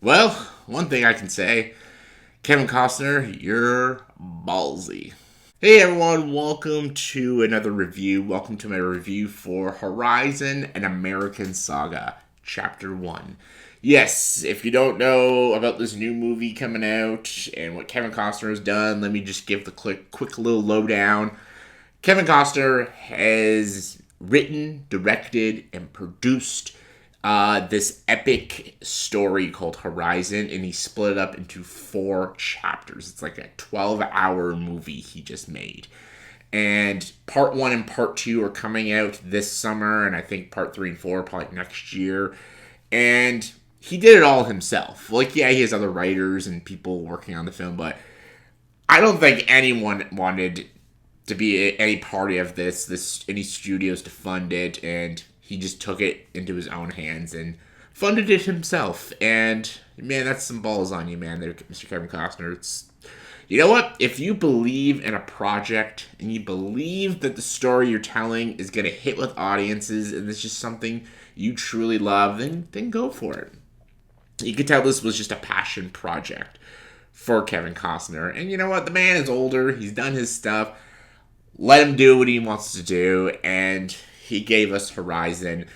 Well, one thing I can say, Kevin Costner, you're ballsy. Hey everyone, welcome to another review. Welcome to my review for Horizon: An American Saga, Chapter 1. Yes, if you don't know about this new movie coming out and what Kevin Costner has done, let me just give the quick little lowdown. Kevin Costner has written, directed, and produced this epic story called Horizon, and he split it up into 4 chapters. It's like a 12-hour movie he just made. And part 1 and part 2 are coming out this summer, and I think part 3 and 4 probably next year. And he did it all himself. Like, yeah, he has other writers and people working on the film, but I don't think anyone wanted to be any party of this any studios to fund it, and he just took it into his own hands and funded it himself. And man, that's some balls on you, man, there, Mr. Kevin Costner. It's, you know what, if you believe in a project and you believe that the story you're telling is going to hit with audiences and it's just something you truly love, then go for it. You could tell this was just a passion project for Kevin Costner. And you know what, the man is older, he's done his stuff. Let him do what he wants to do, and he gave us Horizon.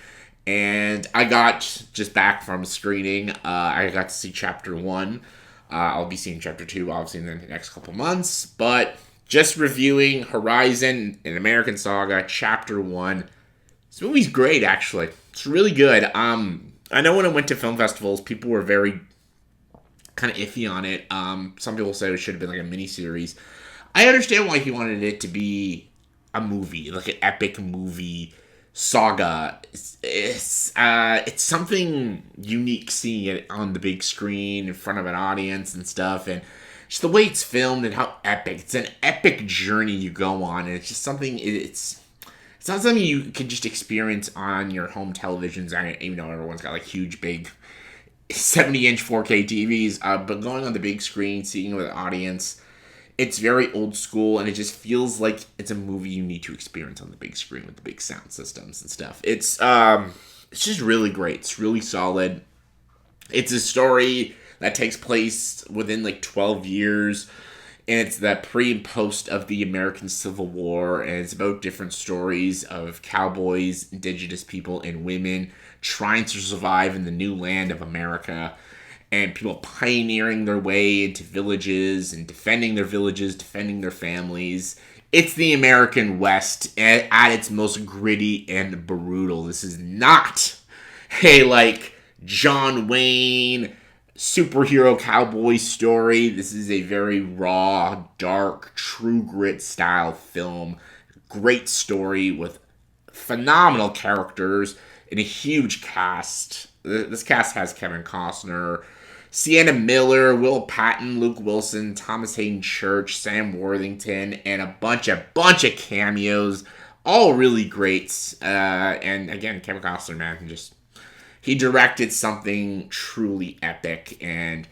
And I got just back from screening. I got to see Chapter 1. I'll be seeing Chapter 2, obviously, in the next couple months. But just reviewing Horizon: An American Saga, Chapter 1. This movie's great, actually. It's really good. I know when I went to film festivals, people were very kind of iffy on it. Some people say it should have been like a miniseries. I understand why he wanted it to be a movie, like an epic movie saga. It's something unique seeing it on the big screen in front of an audience and stuff, and just the way it's filmed and how epic. It's an epic journey you go on, and it's just something. It's not something you can just experience on your home televisions. Even though everyone's got like huge, big 70-inch 4K TVs, but going on the big screen, seeing it with an audience. It's very old school, and it just feels like it's a movie you need to experience on the big screen with the big sound systems and stuff. It's just really great. It's really solid. It's a story that takes place within like 12 years, and it's the pre and post of the American Civil War, and it's about different stories of cowboys, indigenous people, and women trying to survive in the new land of America, and people pioneering their way into villages and defending their villages, defending their families. It's the American West at its most gritty and brutal. This is not a like John Wayne superhero cowboy story. This is a very raw, dark, true grit style film. Great story with phenomenal characters and a huge cast. This cast has Kevin Costner, Sienna Miller, Will Patton, Luke Wilson, Thomas Hayden Church, Sam Worthington, and a bunch of cameos. All really great. And again, Kevin Costner, man, he directed something truly epic, and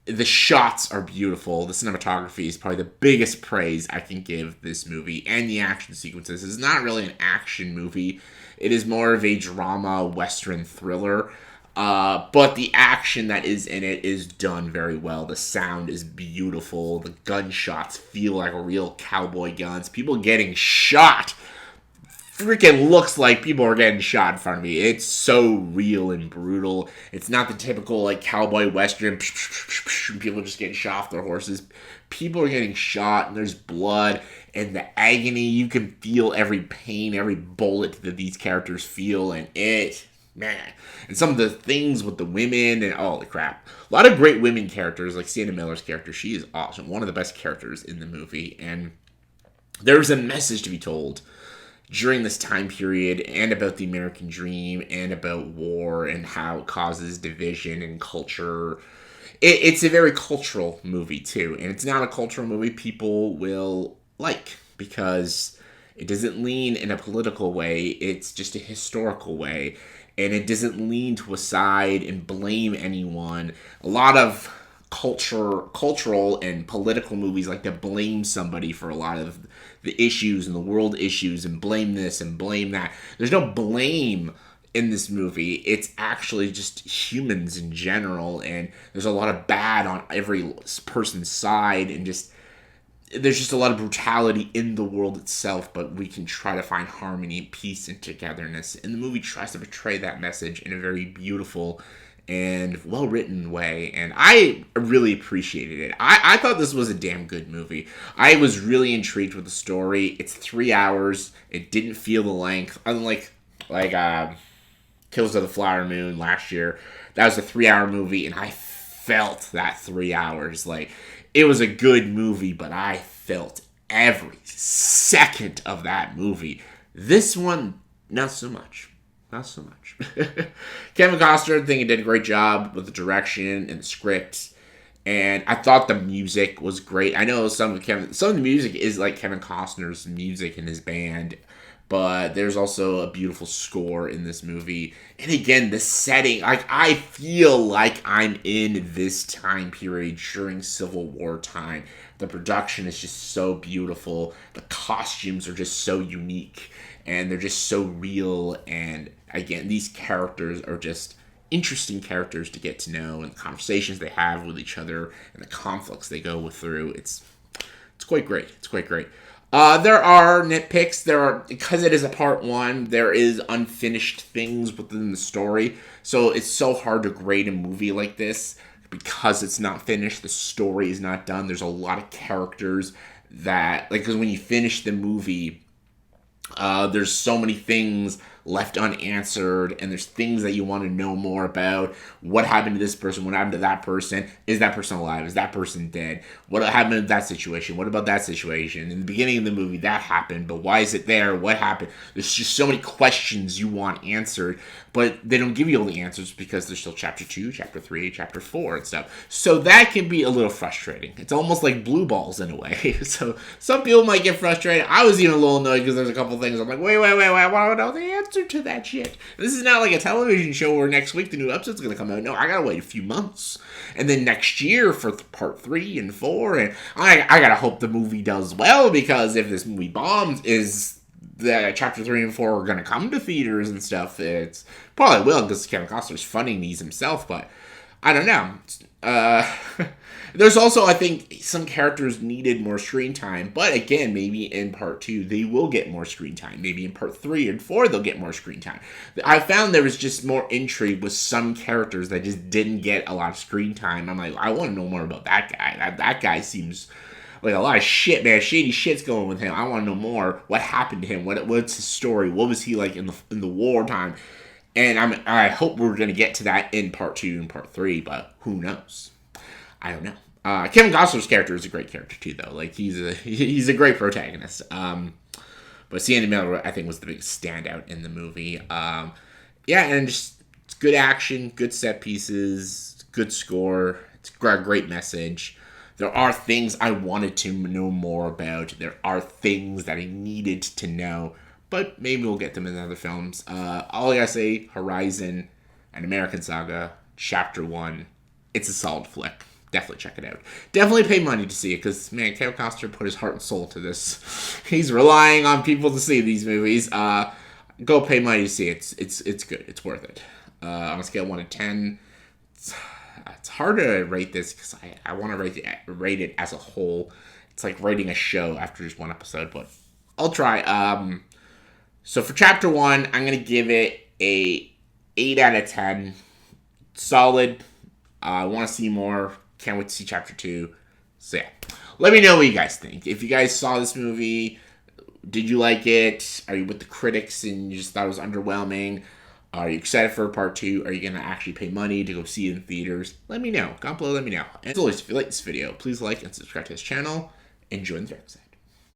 the shots are beautiful. The cinematography is probably the biggest praise I can give this movie, and the action sequences. It's not really an action movie. It is more of a drama, western thriller. But the action that is in it is done very well. The sound is beautiful. The gunshots feel like real cowboy guns. People getting shot freaking looks like people are getting shot in front of me. It's so real and brutal. It's not the typical like cowboy western. People just getting shot off their horses. People are getting shot, and there's blood and the agony. You can feel every pain, every bullet that these characters feel, and man. And some of the things with the women, and holy crap. A lot of great women characters, like Sienna Miller's character. She is awesome. One of the best characters in the movie. And there's a message to be told during this time period, and about the American dream, and about war, and how it causes division and culture. It's a very cultural movie, too. And it's not a cultural movie people will like, because it doesn't lean in a political way. It's just a historical way. And it doesn't lean to a side and blame anyone. A lot of cultural and political movies like to blame somebody for a lot of the issues and the world issues, and blame this and blame that. There's no blame in this movie. It's actually just humans in general, and there's a lot of bad on every person's side, and just there's just a lot of brutality in the world itself, but we can try to find harmony, peace, and togetherness. And the movie tries to portray that message in a very beautiful and well-written way, and I really appreciated it. I thought this was a damn good movie. I was really intrigued with the story. It's 3 hours. It didn't feel the length, unlike Kills of the Flower Moon last year. That was a 3 hour movie, and I felt that 3 hours. Like, it was a good movie, but I felt every second of that movie. This one, not so much. Not so much. Kevin Costner, I think he did a great job with the direction and the script. And I thought the music was great. I know some of the music is like Kevin Costner's music in his band, but there's also a beautiful score in this movie. And again, the setting, like, I feel like I'm in this time period during Civil War time. The production is just so beautiful. The costumes are just so unique, and they're just so real. And again, these characters are just interesting characters to get to know, and the conversations they have with each other and the conflicts they go through. It's quite great. It's quite great. There are nitpicks. Because it is a part one, there is unfinished things within the story. So it's so hard to grade a movie like this because it's not finished. The story is not done. There's a lot of characters that, like, because when you finish the movie, there's so many things left unanswered, and there's things that you want to know more about. What happened to this person? What happened to that person? Is that person alive? Is that person dead? What happened in that situation? What about that situation? In the beginning of the movie, that happened, but why is it there? What happened? There's just so many questions you want answered, but they don't give you all the answers because there's still chapter 2, chapter 3, chapter 4, and stuff. So that can be a little frustrating. It's almost like blue balls in a way. So some people might get frustrated. I was even a little annoyed because there's a couple things I'm like, wait, I want to know the answer to that shit. This is not like a television show where next week the new episode's going to come out. No, I got to wait a few months. And then next year for part 3 and 4. And I got to hope the movie does well, because if this movie bombs, is the chapter 3 and 4 are going to come to theaters and stuff? It's probably will, because Kevin Costner's funding these himself, but I don't know. There's also, I think, some characters needed more screen time, but again, maybe in part 2 they will get more screen time. Maybe in part 3 and 4 they'll get more screen time. I found there was just more intrigue with some characters that just didn't get a lot of screen time. I'm like, I want to know more about that guy. That guy seems like a lot of shit, man. Shady shit's going with him. I want to know more. What happened to him? What's his story? What was he like in the wartime? And I hope we're going to get to that in part 2 and part 3, but who knows? I don't know. Kevin Costner's character is a great character too, though. Like, he's a great protagonist. But Sienna Miller, I think, was the biggest standout in the movie. Yeah, and just it's good action, good set pieces, good score. It's a great message. There are things I wanted to know more about. There are things that I needed to know, but maybe we'll get them in other films. All I gotta say, Horizon, An American Saga, Chapter 1. It's a solid flick. Definitely check it out. Definitely pay money to see it, because, man, Kevin Costner put his heart and soul to this. He's relying on people to see these movies. Go pay money to see it. It's good. It's worth it. On a scale of 1 to 10, it's hard to rate this, because I want to rate it as a whole. It's like rating a show after just one episode, but I'll try. So for Chapter 1, I'm going to give it a 8 out of 10. Solid. I want to see more. Can't wait to see Chapter 2. So yeah, let me know what you guys think. If you guys saw this movie, did you like it? Are you with the critics and you just thought it was underwhelming? Are you excited for part 2? Are you going to actually pay money to go see it in theaters? Let me know. Comment below, let me know. And as always, if you like this video, please like and subscribe to this channel. Enjoy the episode.